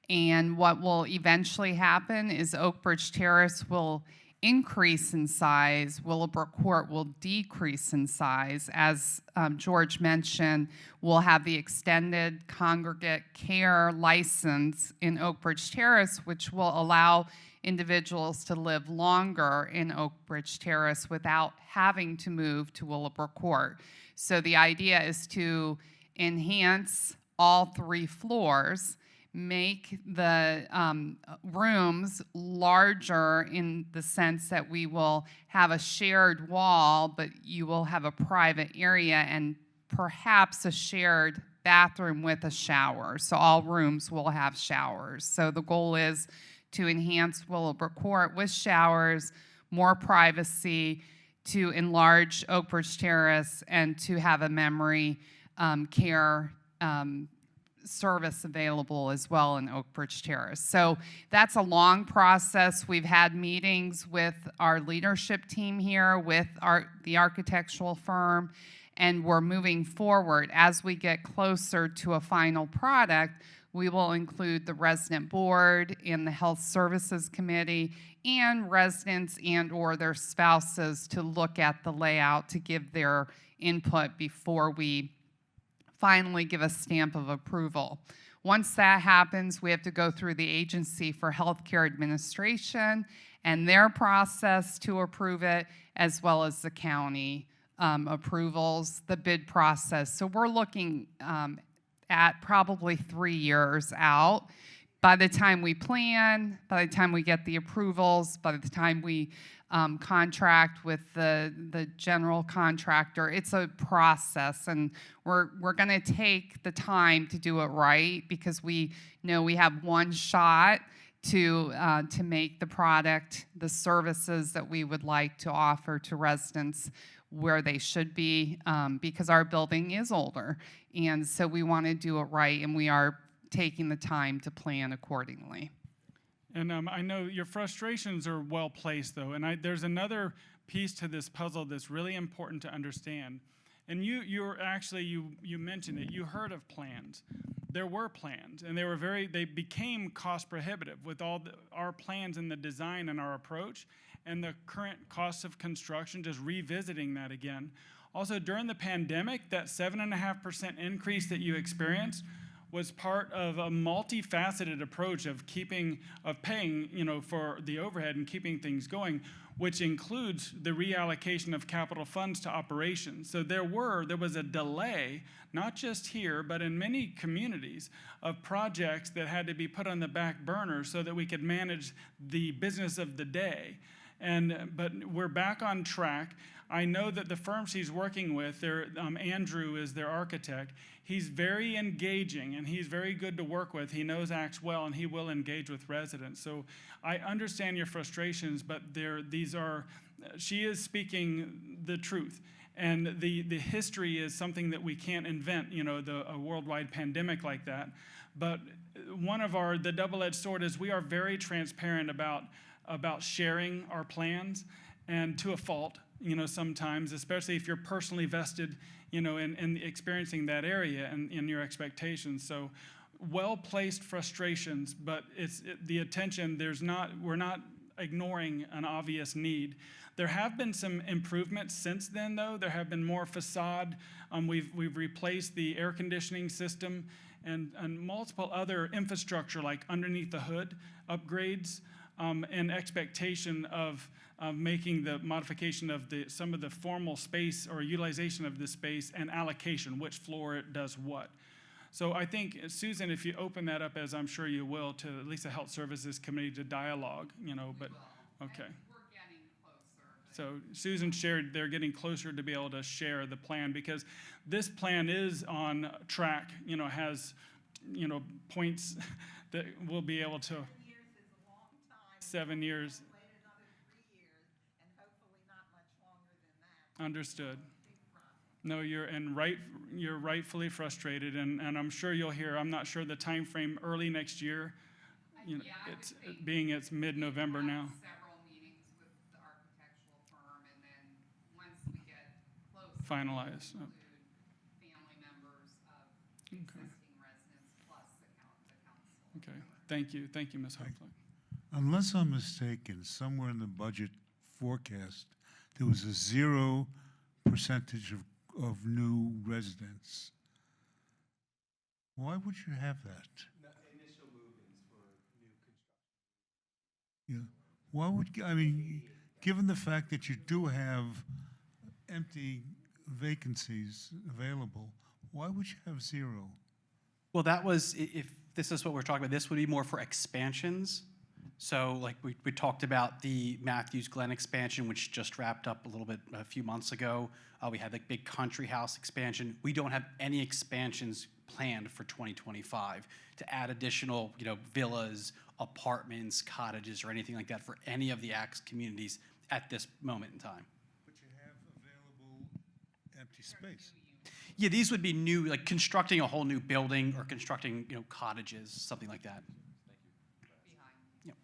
And what will eventually happen is Oak Bridge Terrace will increase in size, Willowbrook Court will decrease in size. As George mentioned, we'll have the extended congregate care license in Oak Bridge Terrace, which will allow individuals to live longer in Oak Bridge Terrace without having to move to Willowbrook Court. So the idea is to enhance all 3 floors, make the rooms larger in the sense that we will have a shared wall, but you will have a private area and perhaps a shared bathroom with a shower. So all rooms will have showers. So the goal is to enhance Willowbrook Court with showers, more privacy, to enlarge Oak Bridge Terrace, and to have a memory care service available as well in Oak Bridge Terrace. So that's a long process. We've had meetings with our leadership team here, with the architectural firm, and we're moving forward. As we get closer to a final product, we will include the resident board and the health services committee and residents and or their spouses to look at the layout to give their input before we finally give a stamp of approval. Once that happens, we have to go through the Agency for Healthcare Administration and their process to approve it, as well as the county approvals, the bid process. So we're looking at probably 3 years out. By the time we plan, by the time we get the approvals, by the time we contract with the general contractor, it's a process, and we're going to take the time to do it right, because we know we have one shot to make the product, the services that we would like to offer to residents where they should be, because our building is older, and so we want to do it right, and we are taking the time to plan accordingly. And I know your frustrations are well placed, though, and there's another piece to this puzzle that's really important to understand. And you mentioned it. You heard of plans. There were plans, and they became cost prohibitive with all our plans and the design and our approach, and the current cost of construction. Just revisiting that again. Also, during the pandemic, that 7.5% increase that you experienced was part of a multifaceted approach of paying, for the overhead and keeping things going, which includes the reallocation of capital funds to operations. So there was a delay, not just here, but in many communities, of projects that had to be put on the back burner so that we could manage the business of the day. But we're back on track. I know that the firm she's working with, Andrew is their architect. He's very engaging, and he's very good to work with. He knows ACTS well, and he will engage with residents. So I understand your frustrations, but she is speaking the truth. And the history is something that we can't invent, a worldwide pandemic like that. But one of the double-edged sword is we are very transparent about sharing our plans, and to a fault, sometimes, especially if you're personally vested, in experiencing that area and in your expectations. So well-placed frustrations, but the attention, we're not ignoring an obvious need. There have been some improvements since then, though. There have been more facade. We've replaced the air conditioning system and multiple other infrastructure, like underneath the hood upgrades, in expectation of making the modification of some of the formal space or utilization of the space and allocation, which floor does what. So I think, Susan, if you open that up, as I'm sure you will, to at least the Health Services Committee to dialogue, but okay. We're getting closer. So Susan shared they're getting closer to be able to share the plan, because this plan is on track, has, points that we'll be able to. 7 years is a long time. 7 years. Wait another 3 years, and hopefully not much longer than that. Understood. No, you're rightfully frustrated, and I'm sure you'll hear. I'm not sure the time frame. Early next year. You know, Yeah, I would it's think being it's mid-November we'll now. have several meetings with the architectural firm, and then once we get closer, Finalized. we'll include family members of existing residents plus the council. Okay. Thank you, Ms. Hoefler. Unless I'm mistaken, somewhere in the budget forecast, there was a 0% of new residents. Why would you have that? Initial move-ins for new construction. Yeah. Why would, I mean, given the fact that you do have empty vacancies available, why would you have 0? Well, that was, if this is what we're talking about, this would be more for expansions. So like we talked about the Matthews Glen expansion, which just wrapped up a few months ago. We had the big country house expansion. We don't have any expansions planned for 2025 to add additional, villas, apartments, cottages, or anything like that for any of the ACTS communities at this moment in time. But you have available empty space. Yeah, these would be new, like constructing a whole new building or constructing, cottages, something like that. Yep.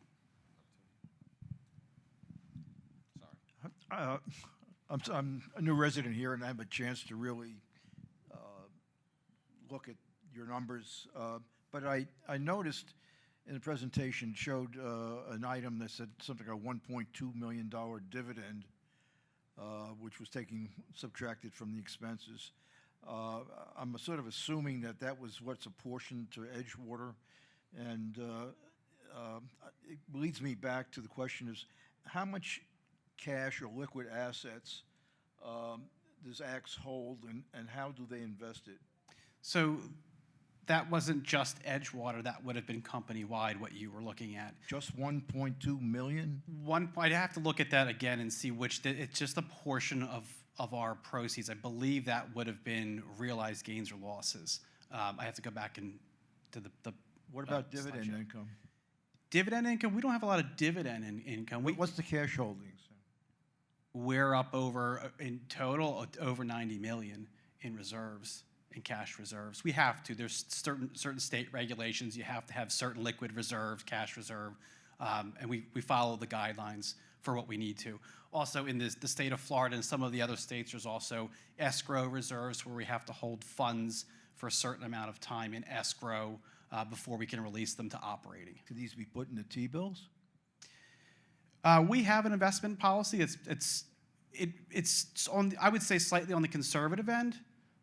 I'm a new resident here, and I have a chance to really look at your numbers. But I noticed in the presentation showed an item that said something like a $1.2 million dividend, which was subtracted from the expenses. I'm sort of assuming that was what's apportioned to Edgewater, and it leads me back to the question is, how much cash or liquid assets does ACTS hold, and how do they invest it? So that wasn't just Edgewater, that would have been company-wide what you were looking at. Just 1.2 million? I'd have to look at that again and see it's just a portion of our proceeds. I believe that would have been realized gains or losses. I have to go back to the. What about dividend income? Dividend income, we don't have a lot of dividend income. What's the cash holdings? We're up in total, over 90 million in reserves, in cash reserves. We have to. There's certain state regulations. You have to have certain liquid reserves, cash reserve, and we follow the guidelines for what we need to. Also, in the state of Florida and some of the other states, there's also escrow reserves where we have to hold funds for a certain amount of time in escrow before we can release them to operating. Could these be put in the T-bills? We have an investment policy. It's on, I would say, slightly on the conservative end,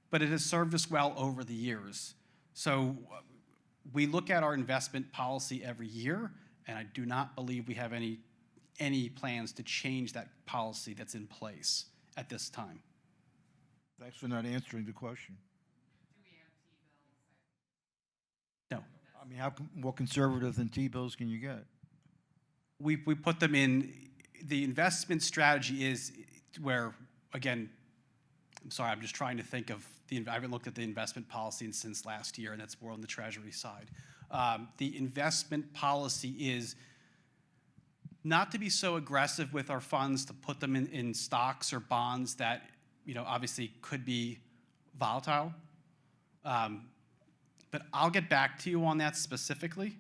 but it has served us well over the years. So we look at our investment policy every year, and I do not believe we have any plans to change that policy that's in place at this time. Thanks for not answering the question. Do we have T-bills? No. I mean, more conservative than T-bills can you get? We put them in, the investment strategy is where, again, I'm sorry, I'm just trying to think of I haven't looked at the investment policy since last year, and that's more on the Treasury side. The investment policy is not to be so aggressive with our funds, to put them in stocks or bonds that, obviously could be volatile. But I'll get back to you on that specifically.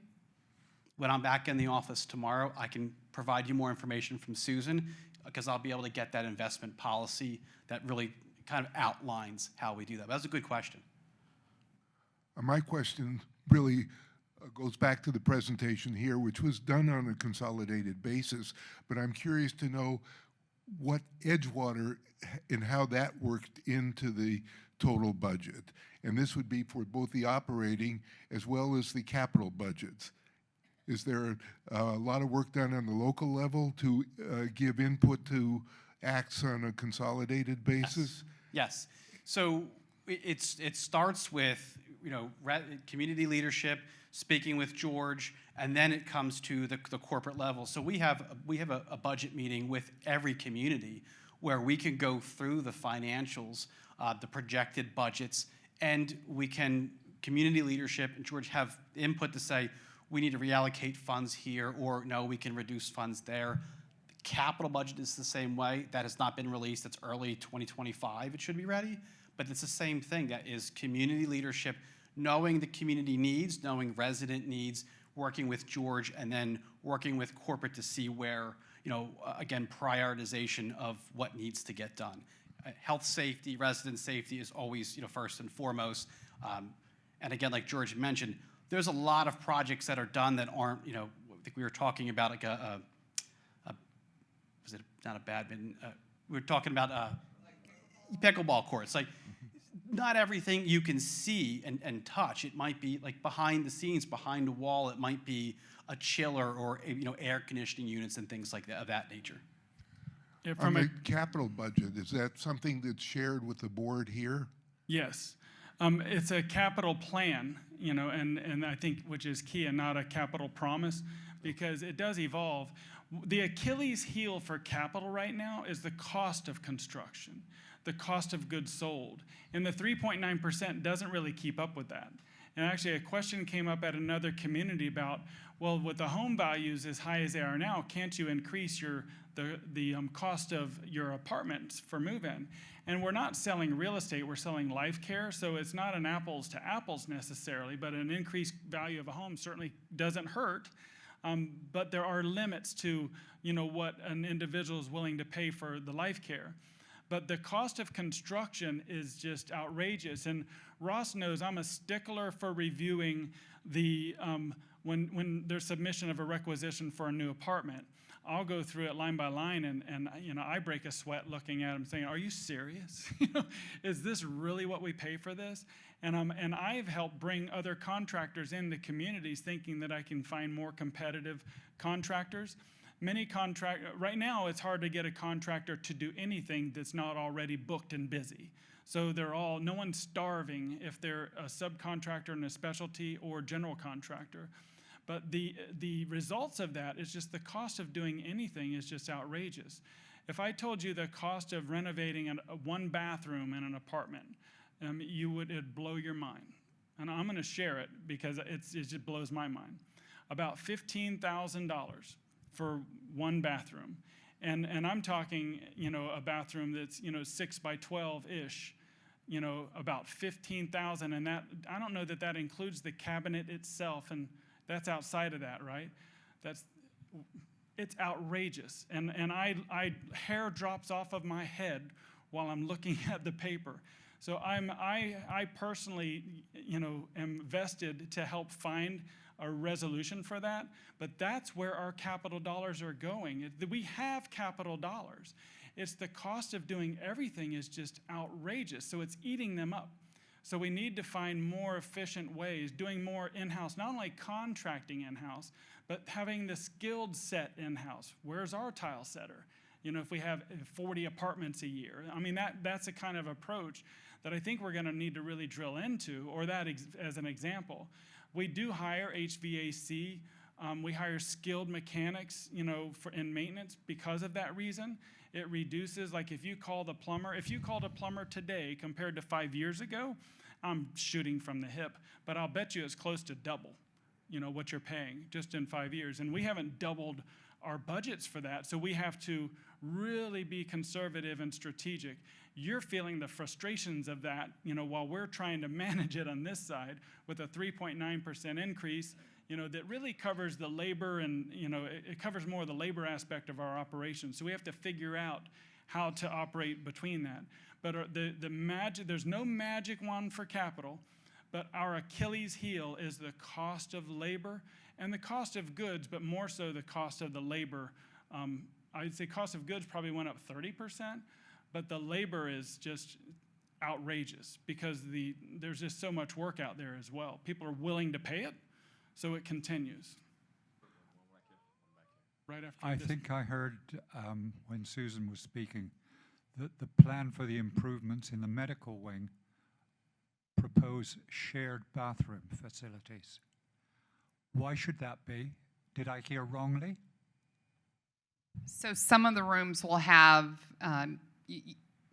When I'm back in the office tomorrow, I can provide you more information from Susan, because I'll be able to get that investment policy that really kind of outlines how we do that. But that's a good question. My question really goes back to the presentation here, which was done on a consolidated basis, but I'm curious to know what Edgewater and how that worked into the total budget. And this would be for both the operating as well as the capital budgets. Is there a lot of work done on the local level to give input to ACTS on a consolidated basis? Yes. So it starts with community leadership, speaking with George, and then it comes to the corporate level. So we have a budget meeting with every community where we can go through the financials, the projected budgets, and we can, community leadership and George, have input to say, we need to reallocate funds here, or no, we can reduce funds there. The capital budget is the same way. That has not been released. It's early 2025. It should be ready. But it's the same thing. That is community leadership, knowing the community needs, knowing resident needs, working with George, and then working with corporate to see where, again, prioritization of what needs to get done. Health safety, resident safety is always, first and foremost. And again, like George mentioned, there's a lot of projects that are done that aren't, I think we were talking about like was it not a badminton? We were talking about pickleball courts. Like, not everything you can see and touch. It might be like behind the scenes, behind a wall. It might be a chiller or air conditioning units and things like that of that nature. Yeah, On the capital budget, is that something that's shared with the board here? Yes. It's a capital plan, and I think which is key, and not a capital promise, because it does evolve. The Achilles heel for capital right now is the cost of construction, the cost of goods sold. And the 3.9% doesn't really keep up with that. And actually a question came up at another community about, well, with the home values as high as they are now, can't you increase the cost of your apartments for move-in? And we're not selling real estate, we're selling life care, so it's not an apples to apples necessarily, but an increased value of a home certainly doesn't hurt. But there are limits to, what an individual is willing to pay for the life care. But the cost of construction is just outrageous. And Ross knows I'm a stickler for reviewing the, when there's submission of a requisition for a new apartment. I'll go through it line by line, and I break a sweat looking at them saying, are you serious? Is this really what we pay for this? And I've helped bring other contractors in the communities thinking that I can find more competitive contractors. Right now it's hard to get a contractor to do anything that's not already booked and busy. So no one's starving if they're a subcontractor in a specialty or general contractor. But the results of that is just the cost of doing anything is just outrageous. If I told you the cost of renovating one bathroom in an apartment, it'd blow your mind. And I'm gonna share it because it just blows my mind. About $15,000 for one bathroom. And I'm talking, a bathroom that's, 6 by 12-ish, about $15,000. And that, I don't know that includes the cabinet itself, and that's outside of that, right? It's outrageous. And hair drops off of my head while I'm looking at the paper. So I personally, am vested to help find a resolution for that, but that's where our capital dollars are going. We have capital dollars. It's the cost of doing everything is just outrageous, so it's eating them up. So we need to find more efficient ways, doing more in-house, not only contracting in-house, but having the skilled set in-house. Where's our tile setter? If we have 40 apartments a year. I mean, that's a kind of approach that I think we're gonna need to really drill into, or that as an example. We do hire HVAC. We hire skilled mechanics, in maintenance because of that reason. It reduces, like if you called a plumber today compared to 5 years ago, I'm shooting from the hip, but I'll bet you it's close to double, what you're paying just in 5 years. And we haven't doubled our budgets for that, so we have to really be conservative and strategic. You're feeling the frustrations of that, while we're trying to manage it on this side with a 3.9% increase, that really covers the labor and, it covers more of the labor aspect of our operation. So we have to figure out how to operate between that. But there's no magic wand for capital, but our Achilles heel is the cost of labor and the cost of goods, but more so the cost of the labor. I'd say cost of goods probably went up 30%, but the labor is just outrageous because there's just so much work out there as well. People are willing to pay it, so it continues. Right after I this. think I heard when Susan was speaking that the plan for the improvements in the medical wing propose shared bathroom facilities. Why should that be? Did I hear wrongly? So some of the rooms will have,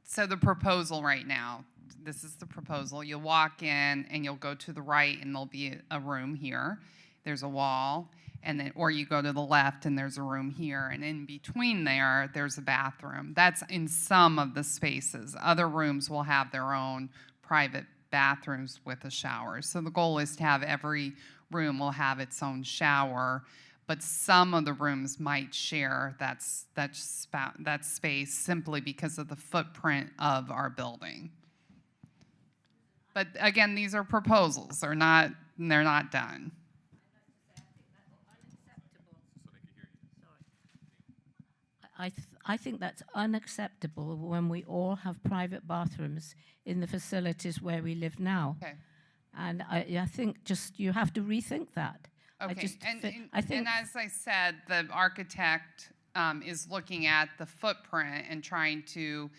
so the proposal right now, this is the proposal. You'll walk in and you'll go to the right and there'll be a room here. There's a wall. and then, or you go to the left and there's a room here, and in between there, there's a bathroom. That's in some of the spaces. Other rooms will have their own private bathrooms with a shower. So the goal is to have every room will have its own shower, but some of the rooms might share that space simply because of the footprint of our building. But again, these are proposals. They're not done. I think that's unacceptable when we all have private bathrooms in the facilities where we live now. Okay. And I think just you have to rethink that. Okay, I think and as I said, the architect is looking at the footprint and trying to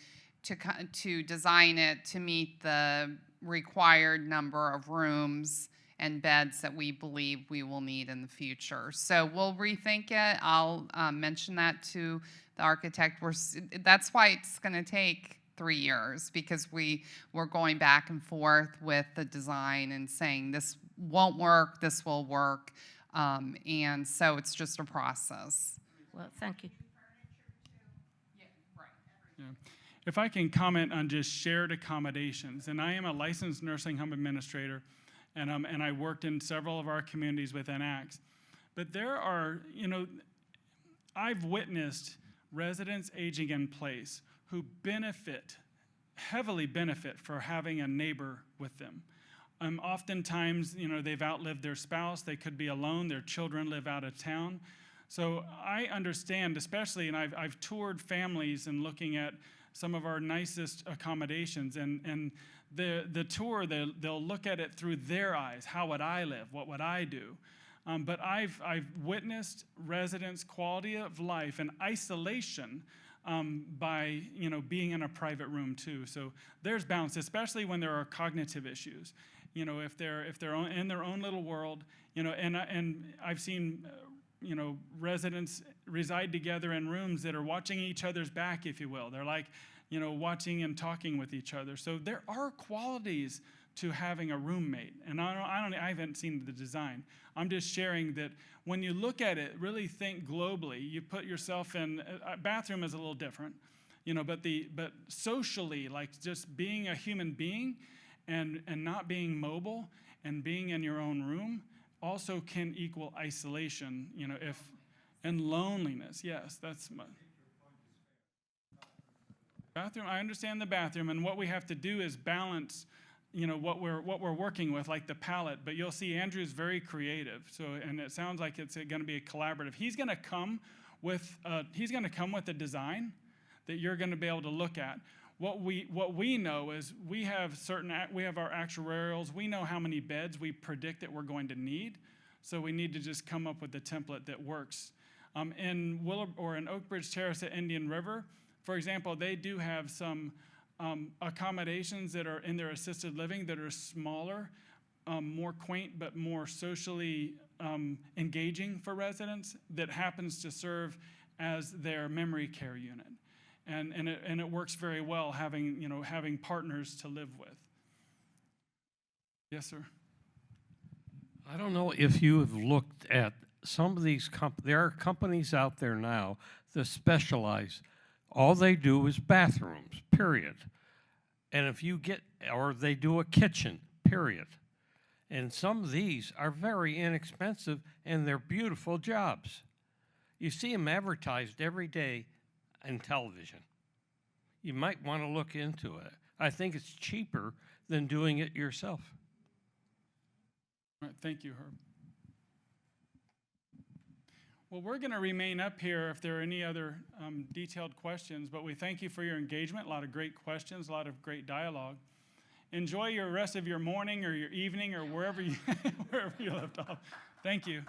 design it to meet the required number of rooms and beds that we believe we will need in the future. So we'll rethink it. I'll mention that to the architect. That's why it's going to take 3 years, because we're going back and forth with the design and saying this won't work, this will work, and so it's just a process. Well, thank you. Yeah, right. Yeah. If I can comment on just shared accommodations, and I am a licensed nursing home administrator, and I worked in several of our communities within ACTS. But there are, I've witnessed residents aging in place who heavily benefit for having a neighbor with them. Oftentimes, they've outlived their spouse, they could be alone, their children live out of town. So I understand, especially, and I've toured families and looking at some of our nicest accommodations, and the tour, they'll look at it through their eyes. How would I live? What would I do? But I've witnessed residents' quality of life and isolation by being in a private room too. So there's balance, especially when there are cognitive issues. If they're in their own little world, and I've seen residents reside together in rooms that are watching each other's back, if you will. They're like, watching and talking with each other. So there are qualities to having a roommate. And I haven't seen the design. I'm just sharing that when you look at it, really think globally. You put yourself in, a bathroom is a little different, but socially, like just being a human being and not being mobile and being in your own room also can equal isolation, and loneliness. Yes, that's my bathroom. I understand the bathroom, and what we have to do is balance, what we're working with, like the palette. But you'll see Andrew's very creative. So, and it sounds like it's going to be a collaborative. He's going to come with a design that you're going to be able to look at. What we know is we have our actuarials. We know how many beds we predict that we're going to need. So we need to just come up with a template that works. In Oak Bridge Terrace at Indian River, for example, they do have some accommodations that are in their assisted living that are smaller, more quaint, but more socially engaging for residents, that happens to serve as their memory care unit. And it works very well having partners to live with. Yes, sir. I don't know if you have looked at some of these there are companies out there now that specialize. All they do is bathrooms, period. And or they do a kitchen, period. And some of these are very inexpensive, and they're beautiful jobs. You see them advertised every day in television. You might want to look into it. I think it's cheaper than doing it yourself. All right, thank you, Herb. Well, we're going to remain up here if there are any other detailed questions, but we thank you for your engagement. A lot of great questions, a lot of great dialogue. Enjoy your rest of your morning or your evening or wherever you left off. Thank you.